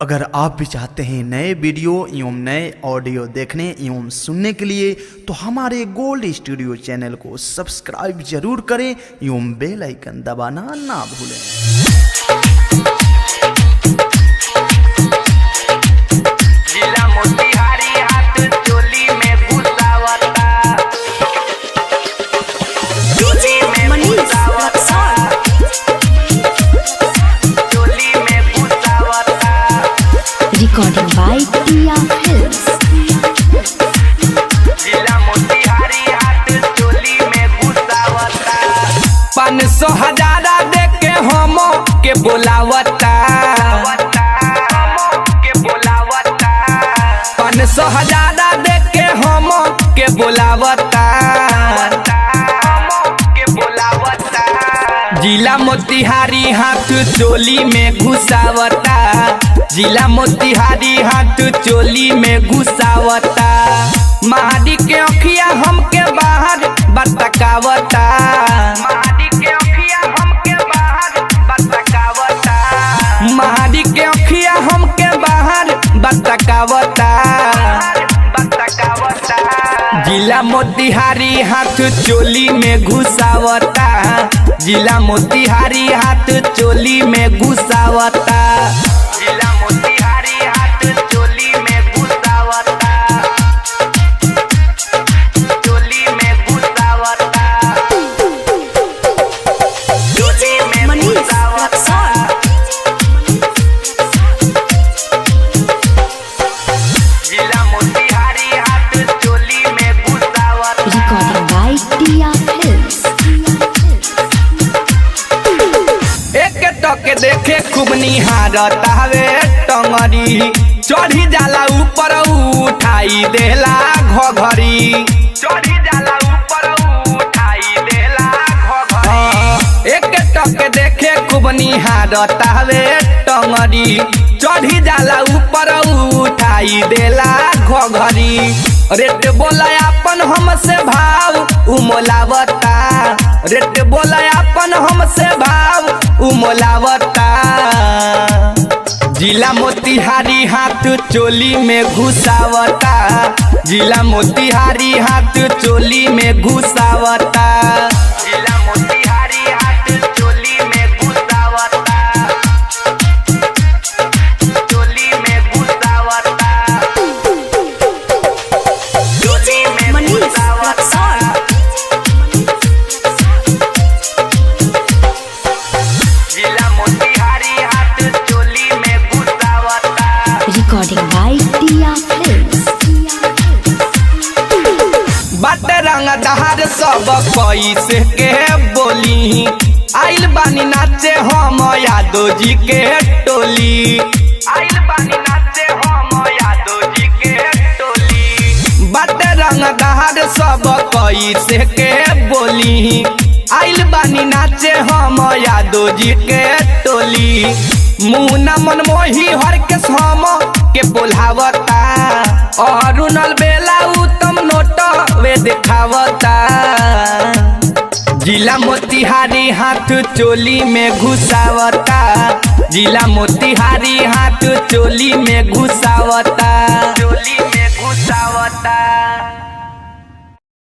अगर आप भी चाहते हैं नए वीडियो एवं नए ऑडियो देखने एवं सुनने के लिए तो हमारे गोल्ड स्टूडियो चैनल को सब्सक्राइब जरूर करें एवं बेल आइकन दबाना ना भूलें। Recording by Tia Films। जिला मोतिहारी हाथ चोली में घुसावता 500 हजारा दे के हम के बोलावता 500 हजारा दे के हम के बोलावता जिला मोतिहारी हाथ चोली में घुसावता जिला मोतिहारी हाथ चोली में घुसावता महाडी के अखिया हमके बाहर बतकावता महाडी के अखिया हमके बाहर बतकावता महाडी के अखिया हमके बाहर बतकावता जिला मोतिहारी हाथ चोली में घुसावता जिला मोतिहारी हाथ चोली में घुसावता जिला मोतिहारी हाथ चोली में घुसावता चोली में घुसावता चोली में घुसावता जिला मोतिहारी हाथ चोली में घुसावता Recording by Tia Films। एक टक देखे खूब निहारता हवे टंगरी चढ़ी जाला ऊपर उठाई देला घघरी चढ़ी जाला ऊपर उठाई देला घघरी एक टक देखे खूब निहारता हवे टंगरी चढ़ी जाला ऊपर उठाई देला घघरी रेट बोला अपन हमसे भाव उमोलावता रेट बोला अपन हमसे भाव उमोलावता जिला मोतिहारी हाथ चोली में घुसावता जिला मोतिहारी हाथ चोली में घुसावता जिला मोतिहारी हाथ चोली में घुसावता चोली में घुसावता चोली में घुसावता जिला मोतिहारी हाथ चोली में घुसावता Recording by Tia Films। बट रंग दहार सब कैसे के बोली आइल बानी नाचे हम यादव जी के टोली आइल बानी नाचे हम यादव जी के टोली बट रंग दहार सब कैसे के बोली आइल बानी नाचे हम यादव जी के टोली मुँह न मनमोही हर के हम के बोलावता अरुणल बेला उत्तम नोट वे दिखावता जिला मोतिहारी हाथ चोली में घुसावता जिला मोतिहारी हाथ चोली में घुसावता।